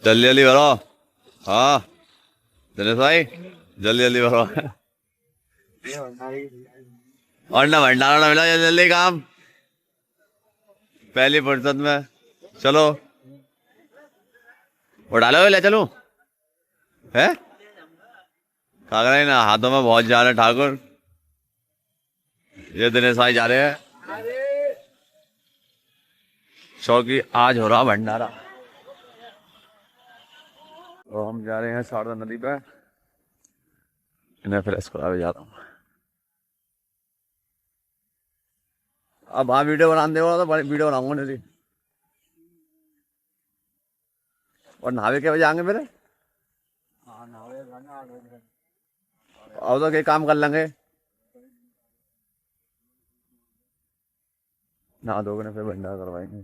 जल्दी जल्दी भरो। हाँ दिनेश भाई जल्दी जल्दी भरो। और ना भंडारा ना मिला, जल्दी जल्दी काम पहली फुर्सत में। चलो उठा लो, ले चलूं है। कागरा ना हाथों में बहुत जा रहे हैं ठाकुर। ये दिनेश भाई जा रहे हैं क्योंकि आज हो रहा भंडारा। और हम जा रहे हैं शारदा नदी पे, इन्हें फ्रेश करा जा रहा हूँ। अब वहाँ वीडियो बना दे तो वीडियो बनाऊंगा नहीं। और नहावे के बजे आएंगे मेरे। अब तो क्या काम कर लेंगे, नहा धोकर फिर भंडारा करवाएंगे।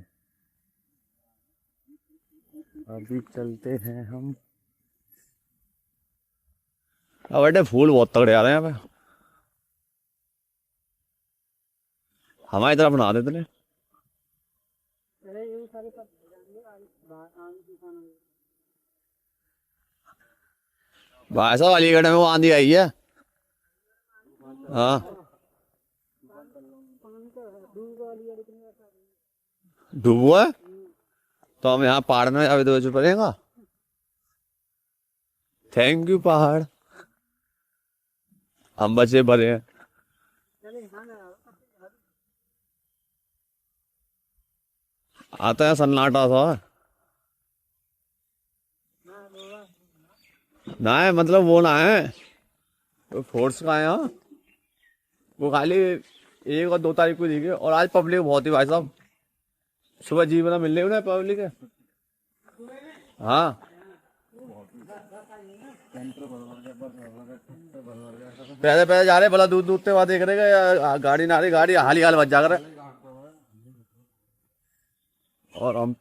अभी चलते हैं हम। अब बेटे फूल बहुत तगड़े आ रहे हैं यहाँ पे, हमारी तरफ बना देते ने। भाई साहब अलीगढ़ में वो आंधी आई है। हाँ डूबा है तो हम यहाँ पहाड़ में अभी तो पड़ेगा। थैंक यू पहाड़, हम बचे भरे हैं। आता है सन्नाटा सा ना है, मतलब वो ना है तो फोर्स का है यहाँ। वो खाली 1 और 2 तारीख को दिखे, और आज पब्लिक बहुत ही भाई साहब। सुबह जीवन मिल रही उन्हें पब्लिक है। हाँ पैदल पैदल जा रहे, भला दूध दूधते हुआ देख रहे गाड़ी ना रही, गाड़ी हाल ही हाल बच जा कर। और हम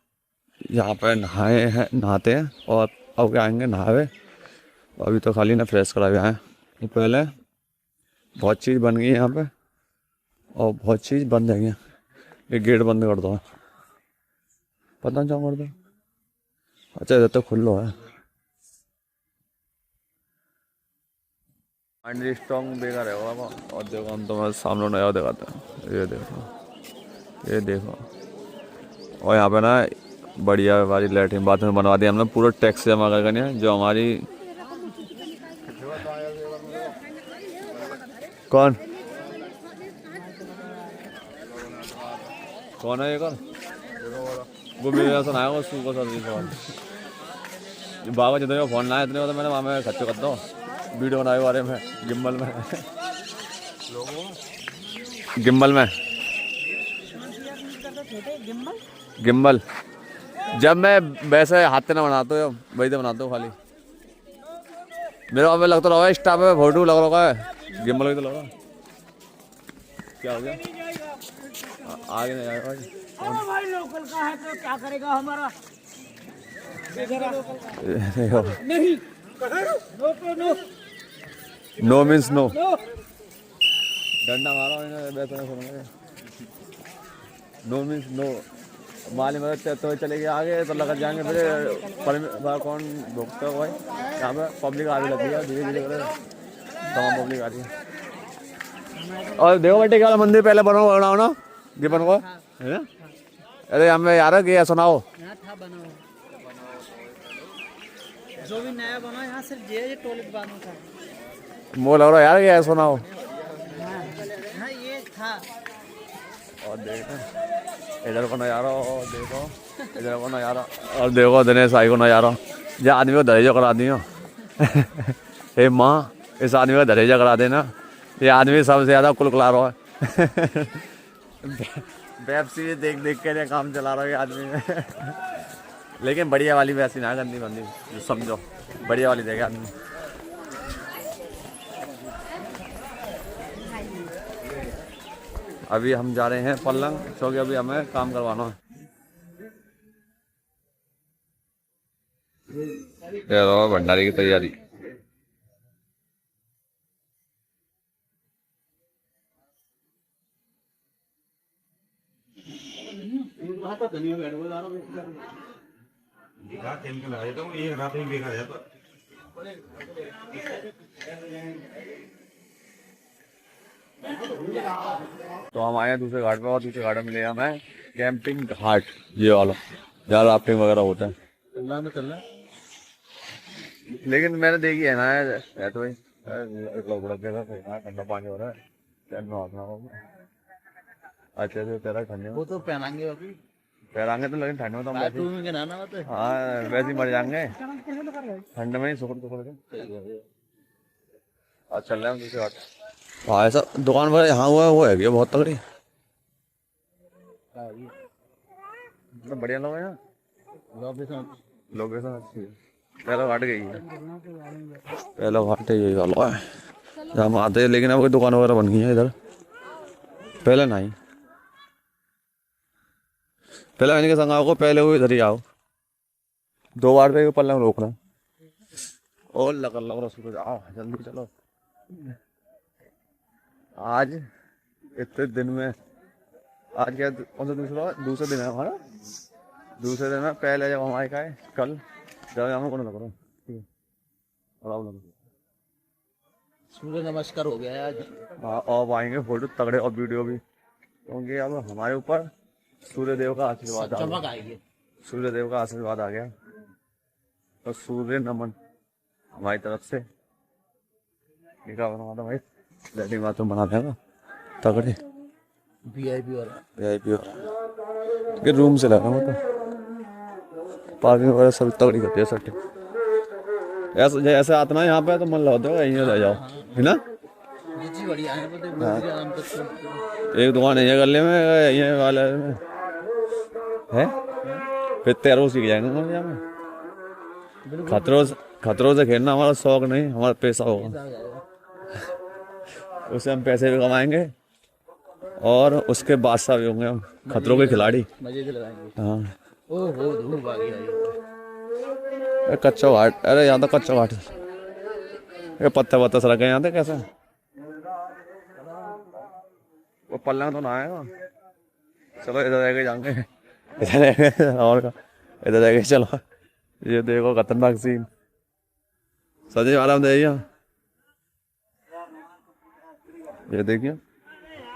यहाँ पे नहाए हैं, नहाते हैं और अब क्या आएंगे नहावे। अभी तो खाली ना फ्रेश करा हुआ है। ये पहले बहुत चीज़ बन गई है यहाँ पे और बहुत चीज़ बंद है। ये गेट बंद कर दो, पता नहीं क्या कर दो। अच्छा इधर तो खुल्लो है। माइंड स्ट्रॉन्ग बेकार है बाबा। और देखो हम तो मैं सामने नया दिखाता हूँ, ये देखो ये देखो। और यहाँ पे ना बढ़िया वाली लैट्रिन बाथरूम बनवा दिया हमने, पूरा टैक्स जमा कर करके जो हमारी। कौन कौन है ये कौन? वो मेरे यहाँ सुनाया उसको को सर्विस सवाल। बाबा जितने फोन लाए इतने तो मैंने वहाँ में खर्चे कर दो वीडियो बनाए बारे में गिम्बल में। गिम्बल में गिम्बल जब मैं वैसे हाथ से ना बनाता हूँ वही तो बनाता हूँ खाली। मेरे वहाँ पे लगता रहा स्टाफ में फोटो लग रहा है, गिम्बल भी तो लग रहा। क्या हो गया आगे नहीं आएगा भाई लोकल का है तो क्या करेगा हमारा। नहीं नो नो मीन्स नो। डंडा मारो नो मीन्स नो। माली मदद तो चलेगी आगे तो लग जाएंगे फिर कौन भुगता है भाई। यहाँ पे पब्लिक आगे लगी है धीरे धीरे कर तमाम पब्लिक आ रही है। और देखो बेटे क्या मंदिर पहले बनाओ ना ये बनवा है ना। अरे हमें यार कि सुनाओ जो भी नया बना यहाँ सिर्फ ये टॉयलेट बाथरूम था। मो लग रहा यार ये सुनाओ। हाँ ये था। और देखो इधर को नजारा, और देखो इधर को नजारा, और देखो दिनेश भाई को नजारा। ये आदमी को दहेजा करा दियो। हे माँ इस आदमी का दहेजा करा देना। ये आदमी सबसे ज्यादा कुलकुला रहा है। वेब सीरीज देख देख के काम चला रहा है आदमी। लेकिन बढ़िया वाली वैसी ना गंदी बंदी जो समझो, बढ़िया वाली देखे आदमी। अभी हम जा रहे हैं पल्लंग क्योंकि अभी हमें काम करवाना है। भंडारे की तैयारी। दिखा केमिकल आ जाता हूँ, एक रात में बेकार जाता। तो हम आए हैं दूसरे घाट पे, और दूसरे घाट में ले हम है कैंपिंग घाट, ये वाला जहाँ राफ्टिंग वगैरह होता है। चलना लेकिन मैंने देखी है ना, है तो भाई लोग ठंडा पानी हो रहा है, अच्छे से तेरा ठंडे में वो तो पहनाएंगे अभी, पैरांगे तो, लेकिन ठंड में तो हम वैसे बाथरूम में नहाना होता है। हाँ वैसे ही मर जाएंगे ठंड में ही, सुखड़ के। आज चल रहे हैं दूसरे घाट। हाँ ऐसा दुकान पर यहाँ हुआ है, वो है ये बहुत तगड़ी, मतलब बढ़िया लोग हैं यहाँ, लोकेशन अच्छी है। पहला घाट गई है, पहला घाट यही वाला है जहाँ हम आते हैं, लेकिन अब कोई दुकान वगैरह बन गई है इधर, पहले नहीं। पहले मैंने के संग आओ, पहले वो इधर ही आओ, 2 बार पे पल्ला में रोकना और लग रहा सूरज, आओ जल्दी चलो। आज इतने दिन में, आज क्या कौन सा दूसरा दिन है हमारा, दूसरे दिन में पहले जब हम आए का है कल, जब हमें कौन लग रहा है सूर्य नमस्कार हो गया है आज। हाँ और आएंगे फोटो तगड़े और वीडियो भी, क्योंकि अब हमारे ऊपर सूर्य देव का आशीर्वाद आ चमक गया, आएगी। सूर्य देव का आशीर्वाद आ गया, और सूर्य नमन हमारी तरफ से बना भाई, लैट्रिन बाथरूम बना देगा तगड़े, वीआईपी वाला, वीआईपी वाला रूम से लगा, मतलब पार्किंग वगैरह सब तगड़ी करती है सट्टी। ऐसे ऐसे आता ना यहाँ पे तो मन लगता है यहीं रह जाओ, है ना। जी बढ़िया है, मतलब आराम तक एक दुकान है गले में, ये वाले में है, फिर तैरो सीख जाएंगे हम यहाँ में। खतरों से खेलना हमारा शौक नहीं, हमारा पैसा होगा, उससे हम पैसे भी कमाएंगे और उसके बादशाह भी होंगे हम, खतरों के खिलाड़ी। मजे से लगाएंगे। हाँ ओहो धूप आ गई। कच्चा घाट, अरे यहाँ तो कच्चा घाट, ये पत्थर वत्थर सड़क है यहाँ पे, कैसे वो पल्ला तो ना आएगा। चलो इधर जाके जाएंगे, इधर और का इधर जाके चलो। ये देखो खतरनाक सीन, सजे वाला हम देखिए, ये देखिए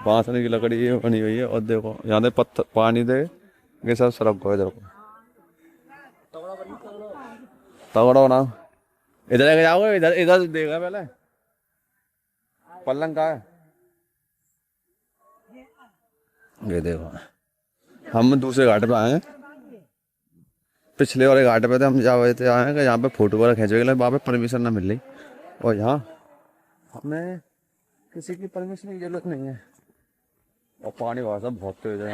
बांसने की लकड़ी ये बनी हुई है, और देखो यहाँ पे पत्थर पानी दे ये सब सड़क को, इधर को तगड़ा बनाओ। इधर जाके जाओगे, इधर इधर देखा पहले पलंग का है, ये देखो। हम दूसरे घाट पे आए हैं, पिछले वाले घाट पे थे हम, जा रहे थे आए हैं कि यहाँ पे फोटो वगैरह खींचने के लिए, वहाँ पे परमिशन ना मिल रही, और यहाँ हमें किसी की परमिशन की जरूरत नहीं है। और पानी वहाँ सब बहुत तेज है,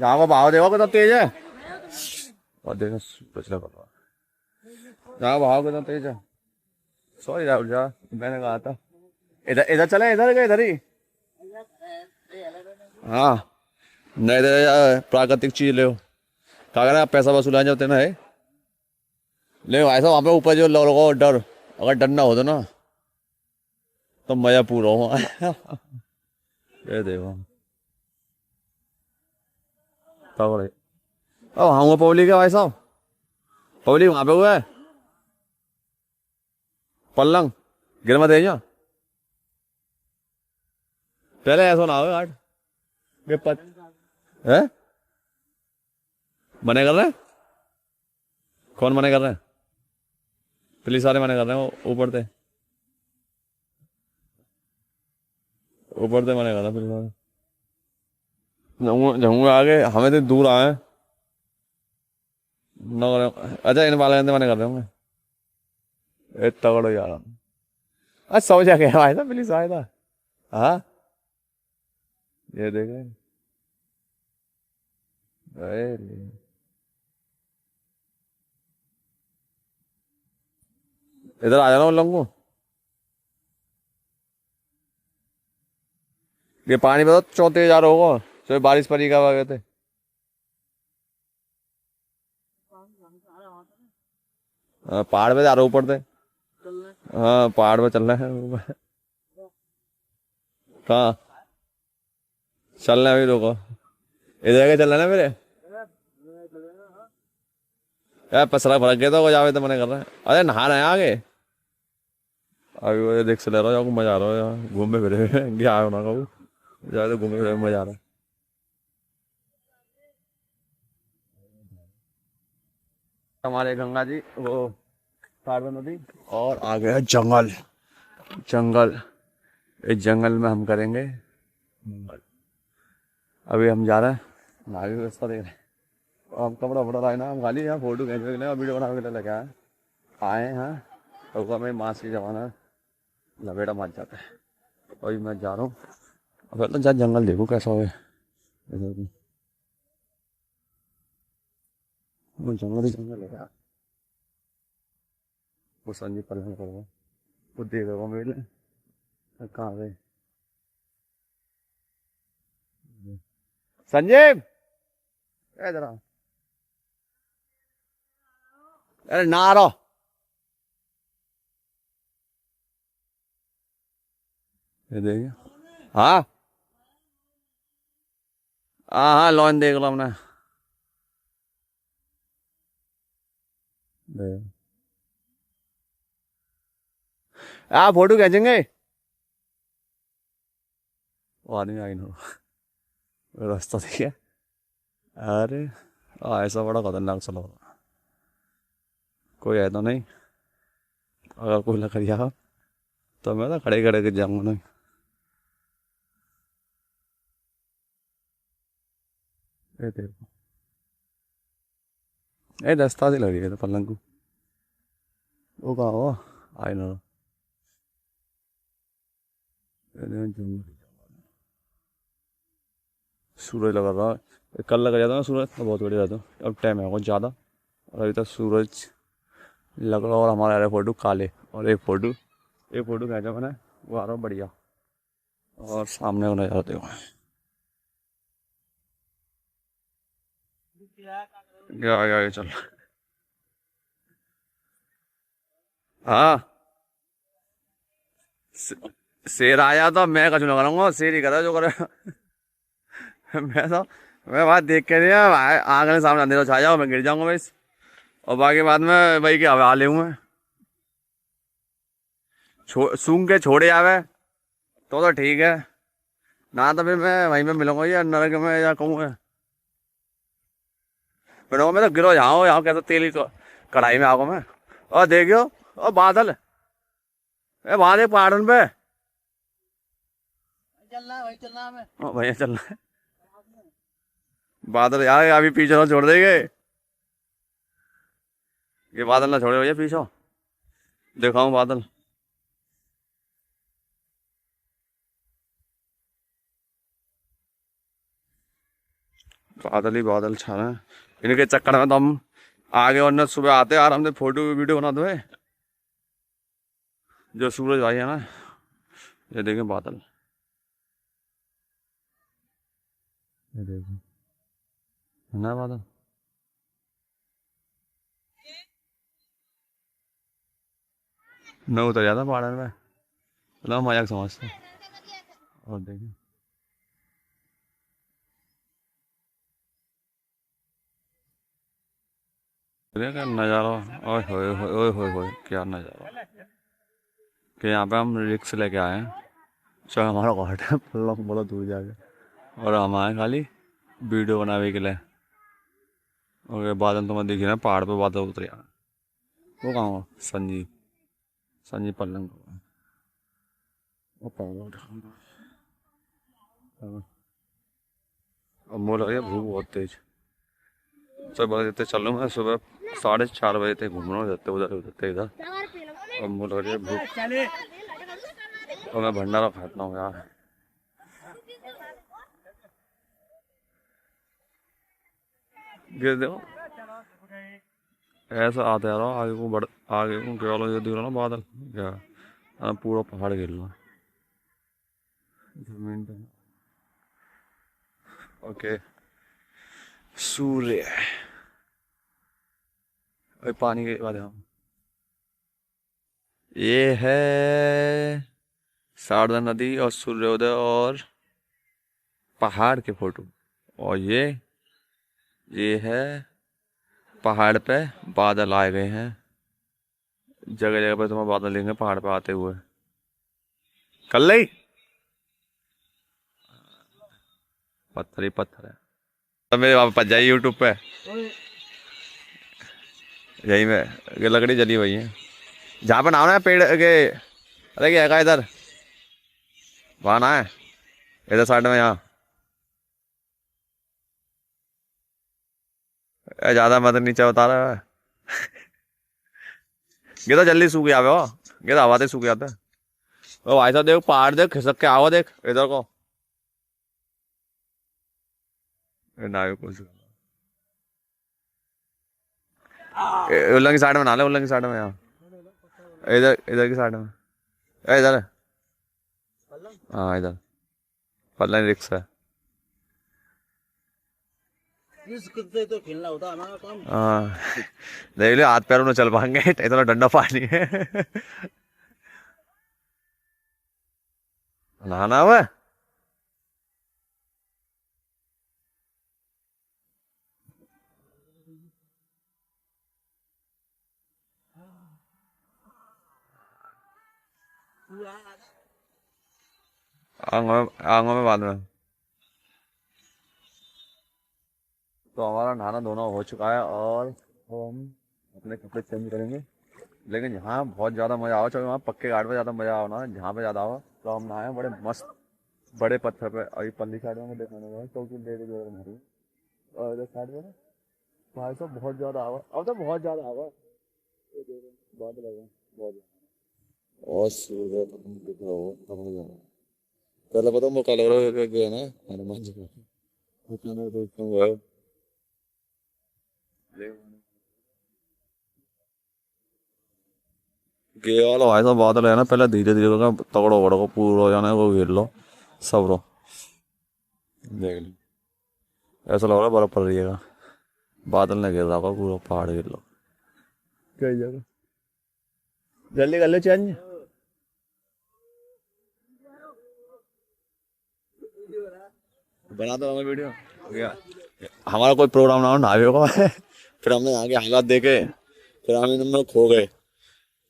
यहाँ का बहाव देखो कितना तेज है, और देखो पिछले यहाँ बहाव कितना तेज है। सॉरी राहुल जा, मैंने कहा था इधर इधर चले, इधर गए इधर ही। हाँ नहीं इधर प्राकृतिक चीज ले, क्या करें आप, पैसा वसूला जाते ना है, ले भाई साहब वहाँ पे ऊपर जो लोगों को डर, अगर डर ना हो तो ना तो मजा पूरा हो। ये देखो तगड़े, अब हाँ पब्लिक है भाई साहब, पब्लिक वहाँ पे हुआ है, पल्लंग गिर मत जा, पहले ऐसा ना हो घाट है, मने कर रहे हैं, कौन मने कर रहे हैं, पुलिस वाले मने कर रहे हैं, ऊपर से मने कर रहे हैं पुलिस वाले। जाऊंगा आगे, हमें तो दूर आए न, अच्छा इन वाले मने कर रहे होंगे, तगड़ो यार। अच्छा समझ आ गया आया था, पुलिस आया था। हाँ ये देखे, इधर आ जाना उन लोगों को, ये पानी बताओ 34,000 होगा, तो बारिश पड़ी का वगैरह थे। हाँ पहाड़ पे जा रहे ऊपर थे, हाँ पहाड़ पे चल रहे हैं, कहाँ चलना है अभी, रुको इधर के चलना है मेरे, यार पसरा भड़क गया तो जावे तो मने कर रहे हैं। अरे नहा रहे हैं आगे अभी वो देख से ले रहा हूँ मजा आ रहा है यार घूमे फिरे गया हो ना कहूँ जाए तो घूमे फिरे मजा आ रहा है। हमारे गंगा जी वो सारदा नदी और आ गया जंगल जंगल इस जंगल में हम करेंगे अभी हम जा रहे हैं नावी व्यवस्था देख रहे हैं हम कपड़ा वपड़ा लाए ना हम खाली यहाँ फोटो खींचने के लिए वीडियो बनाने के लिए लगे आए हैं तो हमें मास्क की जमाना लपेटा मार जाता है अभी मैं जा रहा हूँ अब तो जा जंगल देखो कैसा हो वो जंगल ही जंगल है यार वो संजीव पल्ला करो वो देखेगा मेरे कहाँ गए संजीव इधर आओ अरे ना आ रहा ये देखिए हाँ हाँ हाँ लॉन देख लो हमने आप फोटो खींचेंगे वो आदमी आई ना रास्ता देखिए अरे ऐसा बड़ा खतरनाक चला कोई है तो नहीं अगर कोई लकड़िया तो मैं तो खड़े खड़े के जाऊंगा नहीं ये देखो ये रास्ता से लग रही है तो पलंग को वो कहाँ हो आई ना सूरज लगा रहा है कल लगा जाता ना सूरज तो बहुत बढ़िया रहता अब टाइम है कुछ ज़्यादा और अभी तक सूरज लग रहा और हमारे आ रहे फोटो काले और एक फोटो खींचा मैंने वो आ रहा बढ़िया और सामने को नज़ारा देखो क्या चल हाँ शेर आया तो मैं कुछ ना करूँगा शेर ही करा जो करे मैं बात देख के नहीं आगे सामने अंधेरा छा जाओ मैं गिर जाऊंगा बस और बाकी बाद में भाई के हवा ले मैं सूंघ के छोड़े आवे तो ठीक है ना तो फिर मैं वहीं पे मिलूंगा या नरक में या कहूँ फिर मैं तो गिरो जाऊँ यहाँ कैसा तेल ही कढ़ाई में आऊँ मैं और देखियो और बादल ए बादल पहाड़न पे चलना है भाई चलना है भैया चल रहा है बादल यार अभी पीछे ना छोड़ देंगे ये बादल ना छोड़े भैया पीछे दिखाऊं बादल बादल ही बादल छा रहे हैं इनके चक्कर में तो हम आगे और सुबह आते आराम से फोटो वीडियो बना दो जो सूरज भाई है ना ये देखें बादल ये देखो है ना बादल मैं उतर जाता पहाड़ में ना मजाक समझता और देखिए क्या नज़ारा ओए होए होए होए होए क्या नज़ारा कि यहाँ पे हम रिक्स लेके आए हैं चलो हमारा घाट है बहुत दूर जाके और हम आए खाली वीडियो बनाने के लिए और बादल तो मैं दिखी ना पहाड़ पे बादल उतरे वो कहाँ हो संजीव पल्लंग अब मोल है भूख बहुत तेज सब बजे देते चल रहा हूँ मैं सुबह 4:30 बजे तक घूम रहा हूँ जाते उधर उधरते इधर अब मोल है भूख और मैं भंडारा खाता हूँ यार गिर देखो ऐसा आता है आगे को बढ़ आगे को केवल ये दिख रहा ना बादल क्या पूरा पहाड़ गिर रहा जमीन पे ओके सूर्य अरे पानी के बाद हम ये है शारदा नदी और सूर्योदय और पहाड़ के फोटो और ये है पहाड़ पे बादल आए गए हैं, जगह जगह पे तुम्हें बादल देंगे पहाड़ पे आते हुए। कल नहीं, पत्थर ही पत्थर है। तो मेरे वहाँ पच जाइए यूट्यूब पे, यही में ये लकड़ी जली हुई है जहाँ पे नाम है पेड़ के। अरे क्या है इधर, वहाँ ना है, इधर साइड में, यहाँ ज्यादा मत नीचे बता रहा है। ये तो जल्दी सूख जावे हो, ये तो हवा से सूख जाता है। ओ भाई साहब देख, पहाड़ देख, खिसक के आओ, देख इधर को। ना कुछ उल्लंग की साइड में ना ले, उल्लंग की साइड में, यहाँ इधर, इधर की साइड में, इधर। हाँ इधर पल्ला रिक्स है। इस कुत्ते तो खेलना होता है हमारा काम। हाँ देख लो, हाथ पैरों में चल पाएंगे, इतना ठंडा पानी है। नहाना हुआ है? आंगों में बाद में। तो हमारा नहाना धोना हो चुका है और हम अपने कपड़े चेंज करेंगे। लेकिन यहाँ बहुत ज़्यादा मज़ा आओ, चाहे वहाँ पक्के घाट पे ज़्यादा मज़ा आओ ना, जहाँ पे ज़्यादा आओ तो हम नहाए बड़े मस्त बड़े पत्थर पे। अभी पल्ली साइड में देखने में क्योंकि डेढ़ जोड़ मारी, और इधर साइड में ना भाई साहब बहुत ज़्यादा आवा, अब तो बहुत ज़्यादा आवा, बहुत लगा बहुत ज़्यादा। और सूर्य दिख रहा हो पहले पता मैं कल गया ना हनुमान जी को, ये वाला भाई साहब बादल है ना, पहले धीरे धीरे करके तगड़ो बड़ो को पूरा हो जाना, वो घेर लो सब रो, देख लो ऐसा लग रहा है बर्फ पड़ रही है, बादल ने घेर रहा होगा पूरा पहाड़ घेर लो कई जगह। जल्दी कर ले चेंज, बना दो हमें वीडियो। हमारा कोई प्रोग्राम ना हो नहावे होगा फिर हमने यहाँ के हालात देखे, फिर हम इनमें खो गए,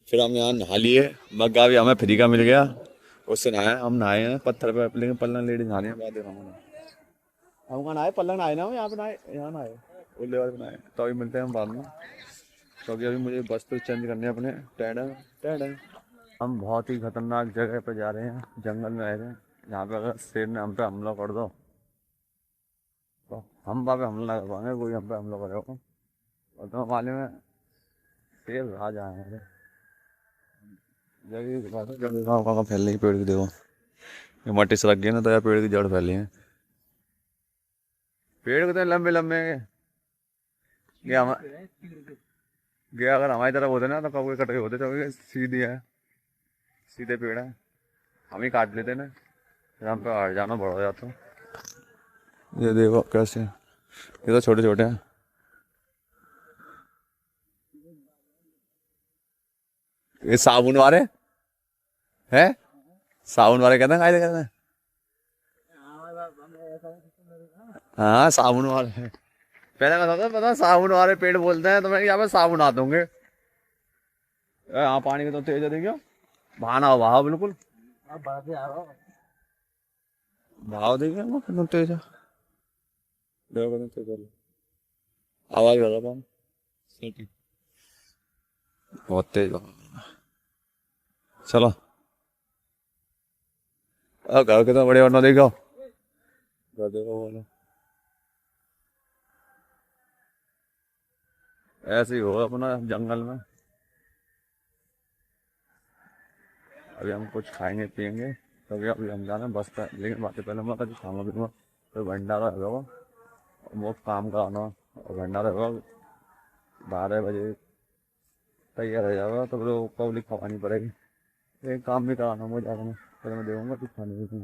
फिर हम यहाँ नहा लिए, मग्गा भी हमें फ्री का मिल गया, उससे नहाए, हम नहाए हैं पत्थर पे, लेकिन पल्ला लेडीज नहाने हैं बाद हम कहाँ नहाए, पल्ला नहाए ना, यहाँ पे नहाए, यहाँ नहाए उल्ले वाले नहाए। तो अभी मिलते हैं हम बाद में, क्योंकि अभी मुझे बस तो चेंज करने अपने टैड टैड। हम बहुत ही खतरनाक जगह पे जा रहे हैं, जंगल में आए थे, जहाँ पे अगर शेर ने हम पे हमला कर दो तो हम वहाँ पे हमला ना कर पाएंगे, कोई हम पे हमला करेगा। और तो मालूम है शेर राज आए हैं जगह फैल रही पेड़ की, देखो ये मट्टी से लग गई ना तो यार पेड़ की जड़ फैली है, पेड़ कितने लंबे लंबे हैं। गया अगर हमारी तरफ होते ना तो कब कट गए होते, तो सीधी है, सीधे पेड़ है, हम ही काट लेते ना, फिर हम पे हट जाना बड़ा हो जाता। ये देखो कैसे, ये तो छोटे छोटे हैं, ये साबुन वाले हैं, साबुन वाले कहते हैं। हाँ साबुन वाले, पहले का था पता, साबुन वाले पेड़ बोलते हैं, तो मैं यहाँ पे साबुन आते होंगे। हाँ पानी का तो तेज है, देखियो बहाना हो, बहाव बिल्कुल भाव देखिए वो कितना तेज है, देखो कितना तेज है, आवाज कर रहा पानी बहुत तेज। चलो घर कितना बढ़िया वरना, देखो घर देखो बोलो, ऐसे ही होगा अपना जंगल में। अभी हम कुछ खाएंगे पियेंगे, क्योंकि अभी हम जाना बस पे, लेकिन बातें पहले मैं कभी खाऊंगा पीऊंगा, तो भंडारा होगा, वो काम का आना और भंडारा होगा 12 बजे तैयार हो जाएगा, तो फिर पब्लिक खवानी पड़ेगी, एक काम भी कराना मुझे, फिर मैं देखूंगा कुछ खाने की।